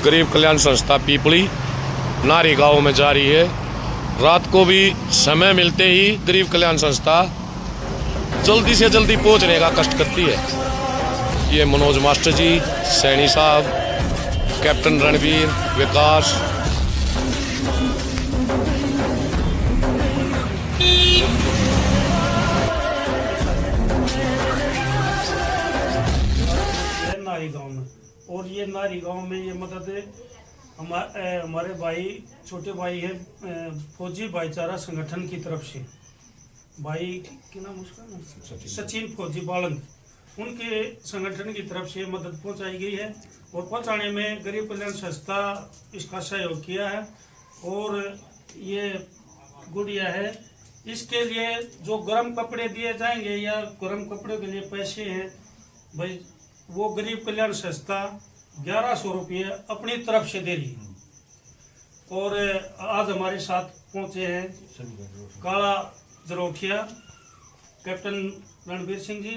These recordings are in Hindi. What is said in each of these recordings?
गरीब कल्याण संस्था पीपली नारी गांव में जा रही है। रात को भी समय मिलते ही गरीब कल्याण संस्था जल्दी से जल्दी पहुंचने का कष्ट करती है। ये मनोज मास्टर जी, सैनी साहब, कैप्टन रणवीर, विकास, नारी गांव में। और ये नारी गांव में ये मदद हमारे भाई, छोटे भाई है, फौजी भाईचारा संगठन की तरफ से, भाई क्या नाम उसका, सचिन फौजी बालन, उनके संगठन की तरफ से मदद पहुंचाई गई है। और पहुंचाने में गरीब कल्याण संस्था इसका सहयोग किया है। और ये गुड़िया है, इसके लिए जो गर्म कपड़े दिए जाएंगे या गर्म कपड़े के लिए पैसे हैं भाई, वो गरीब कल्याण संस्था 1100 रुपये अपनी तरफ से दे रही है। और आज हमारे साथ पहुंचे हैं काला जरोठिया, कैप्टन रणवीर सिंह जी,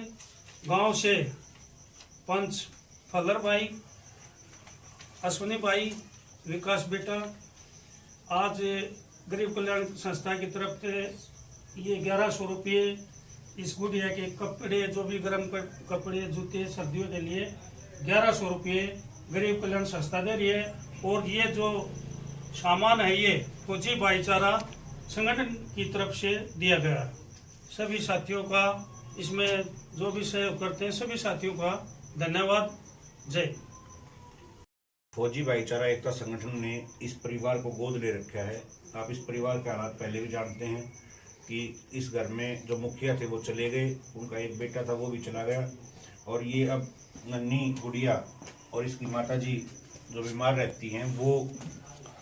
गांव से पंच फलर भाई, अश्विनी भाई, विकास बेटा। आज गरीब कल्याण संस्था की तरफ से ये 1100 रुपये इस गुड़िया के कपड़े, जो भी गर्म कपड़े, जूते सर्दियों के लिए 1100 रुपये गरीब कल्याण संस्था दे रही है। और ये जो सामान है ये फौजी भाईचारा संगठन की तरफ से दिया गया है। सभी साथियों का, इसमें जो भी सहयोग करते हैं सभी साथियों का धन्यवाद। जय। फौजी भाईचारा एकता संगठन ने इस परिवार को गोद ले रखा है। आप इस परिवार के हालात पहले भी जानते हैं कि इस घर में जो मुखिया थे वो चले गए, उनका एक बेटा था वो भी चला गया, और ये अब नन्ही गुड़िया और इसकी माताजी जो बीमार रहती हैं वो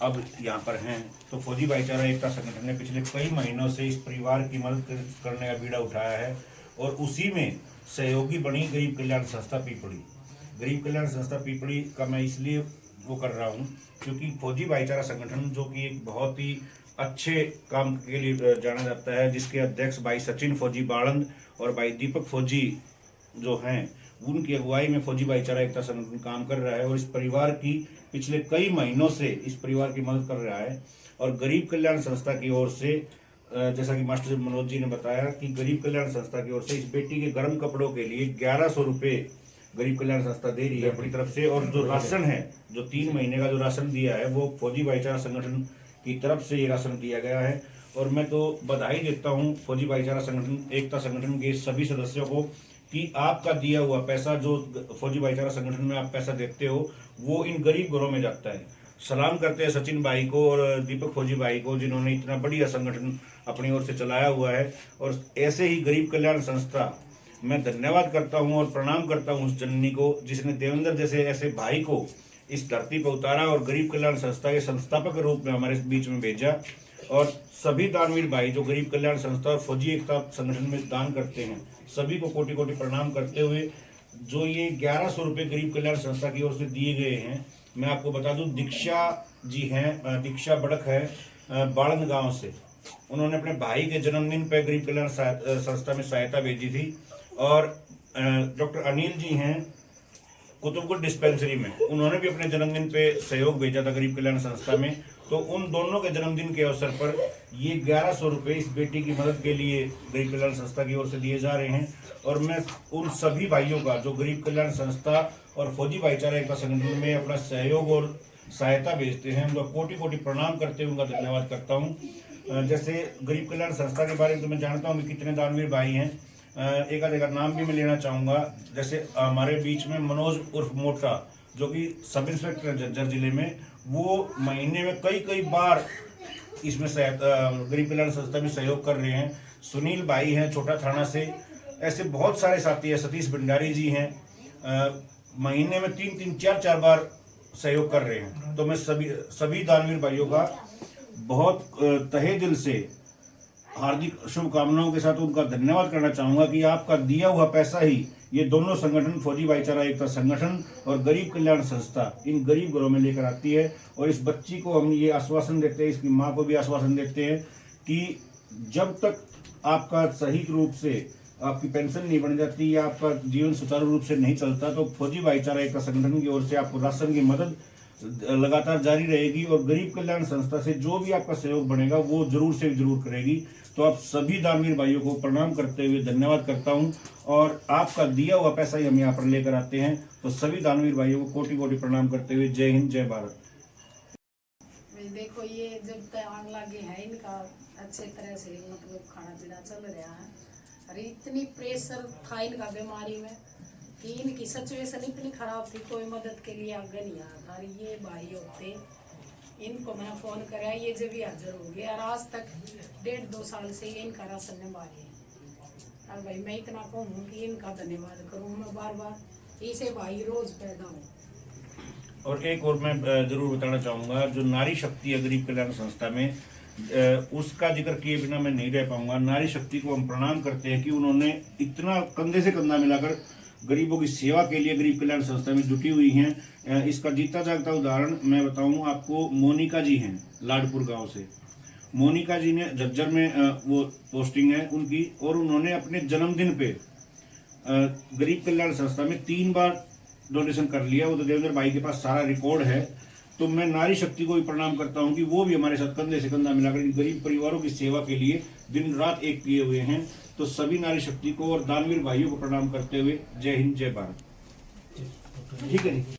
अब यहाँ पर हैं। तो फौजी भाईचारा एकता संगठन ने पिछले कई महीनों से इस परिवार की मदद करने का बीड़ा उठाया है। और उसी में सहयोगी बनी गरीब कल्याण संस्था पीपली। गरीब कल्याण संस्था पीपली का मैं इसलिए वो कर रहा हूँ क्योंकि फौजी भाईचारा संगठन, जो कि एक बहुत ही अच्छे काम के लिए जाना जाता है, जिसके अध्यक्ष भाई सचिन फौजी बाळंद और भाई दीपक फौजी जो हैं, उनकी अगुवाई में फौजी भाईचारा एकता संगठन काम कर रहा है। और इस परिवार की पिछले कई महीनों से इस परिवार की मदद कर रहा है। और गरीब कल्याण संस्था की ओर से, जैसा कि मास्टर मनोज जी ने बताया कि गरीब कल्याण संस्था की ओर से इस बेटी के गर्म कपड़ों के लिए 1100 रुपये गरीब कल्याण संस्था दे रही है अपनी तरफ से। और जो राशन है, जो 3 महीने का जो राशन दिया है, वो फौजी भाईचारा संगठन की तरफ से ये राशन दिया गया है। और मैं तो बधाई देता हूँ फौजी भाईचारा संगठन, एकता संगठन के सभी सदस्यों को कि आपका दिया हुआ पैसा, जो फौजी भाईचारा संगठन में आप पैसा देते हो, वो इन गरीब घरों में जाता है। सलाम करते हैं सचिन भाई को और दीपक फौजी भाई को, जिन्होंने इतना बढ़िया संगठन अपनी ओर से चलाया हुआ है। और ऐसे ही गरीब कल्याण संस्था, मैं धन्यवाद करता हूं और प्रणाम करता हूं उस जननी को जिसने देवेंद्र जैसे ऐसे भाई को इस धरती पर उतारा और गरीब कल्याण संस्था के संस्थापक के रूप में हमारे बीच में भेजा। और सभी दानवीर भाई जो गरीब कल्याण संस्था और फौजी एकता संगठन में दान करते हैं, सभी को कोटि कोटि प्रणाम करते हुए, जो ये 1100 रुपये गरीब कल्याण संस्था की ओर से दिए गए हैं, मैं आपको बता दूं, दीक्षा जी हैं, दीक्षा बड़क है बाळंद गांव से। उन्होंने अपने भाई के जन्मदिन पर गरीब कल्याण संस्था में सहायता भेजी थी। और डॉक्टर अनिल जी हैं कुतुबगढ़ डिस्पेंसरी में, उन्होंने भी अपने जन्मदिन पे सहयोग भेजा था गरीब कल्याण संस्था में। तो उन दोनों के जन्मदिन के अवसर पर ये 1100 रुपये इस बेटी की मदद के लिए गरीब कल्याण संस्था की ओर से दिए जा रहे हैं। और मैं उन सभी भाइयों का जो गरीब कल्याण संस्था और फौजी भाईचारा एकता संगठन में अपना सहयोग और सहायता भेजते हैं, उनका कोटि कोटि प्रणाम करते हुए उनका धन्यवाद करता हूँ। जैसे गरीब कल्याण संस्था के बारे में तो मैं जानता हूँ कि कितने दानवीर भाई हैं, एक आध नाम भी मैं लेना चाहूँगा। जैसे हमारे बीच में मनोज उर्फ मोटा, जो कि सब इंस्पेक्टर झज्जर जिले में, वो महीने में कई बार इसमें गरीब कल्याण संस्था में सहयोग कर रहे हैं। सुनील भाई हैं छोटा थाना से, ऐसे बहुत सारे साथी हैं। सतीश भंडारी जी हैं, महीने में 3-3, 4-4 बार सहयोग कर रहे हैं। तो मैं सभी दानवीर भाइयों का बहुत तहे दिल से हार्दिक शुभकामनाओं के साथ उनका धन्यवाद करना चाहूँगा कि आपका दिया हुआ पैसा ही ये दोनों संगठन, फौजी भाईचारा एकता संगठन और गरीब कल्याण संस्था, इन गरीब घरों में लेकर आती है। और इस बच्ची को हम ये आश्वासन देते हैं, इसकी माँ को भी आश्वासन देते हैं कि जब तक आपका सही रूप से आपकी पेंशन नहीं बन जाती या आपका जीवन सुचारू रूप से नहीं चलता, तो फौजी भाईचारा एकता संगठन की ओर से आपको राशन की मदद लगातार जारी रहेगी और गरीब कल्याण संस्था से जो भी आपका सहयोग बनेगा वो जरूर से जरूर करेगी। तो आप सभी दानवीर भाइयों को प्रणाम करते हुए धन्यवाद करता हूं और आपका दिया हुआ पैसा ही हम यहाँ पर लेकर आते हैं। तो सभी दानवीर भाइयों को कोटि कोटि प्रणाम करते हुए जय हिंद जय भारत। देखो ये जब तक आग लगे है इनका अच्छे तरह से मतलब खाना पीना चल रहा है। अरे इतनी प्रेशर था इनका बीमारी में कि इनकी सिचुएशन इतनी खराब थी, कोई मदद के लिए आगे नहीं आया था। ये भाई होते इनको मैं फ़ोन कराया, ये जब भी हाजिर हो गया और आज तक 1.5-2 साल से ये इनका राशन निभा रहे हैं। और भाई मैं इतना कहूँ कि इनका धन्यवाद करूँ मैं बार बार, इसे भाई रोज़ पैदा हूँ। और एक और मैं जरूर बताना चाहूँगा, जो नारी शक्ति है गरीब कल्याण संस्था में, उसका जिक्र किए बिना मैं नहीं रह पाऊंगा। नारी शक्ति को हम प्रणाम करते हैं कि उन्होंने इतना कंधे से कंधा मिलाकर गरीबों की सेवा के लिए गरीब कल्याण संस्था में जुटी हुई हैं। इसका जीता जागता उदाहरण मैं बताऊं आपको, मोनिका जी हैं लाडपुर गांव से। मोनिका जी ने झज्जर में वो पोस्टिंग है उनकी, और उन्होंने अपने जन्मदिन पे गरीब कल्याण संस्था में 3 बार डोनेशन कर लिया। वो तो देवेंद्र भाई के पास सारा रिकॉर्ड है। तो मैं नारी शक्ति को भी प्रणाम करता हूं कि वो भी हमारे साथ कंधे से कंधा मिलाकर गरीब परिवारों की सेवा के लिए दिन रात एक किए हुए हैं। तो सभी नारी शक्ति को और दानवीर भाइयों को प्रणाम करते हुए जय हिंद जय भारत। ठीक है।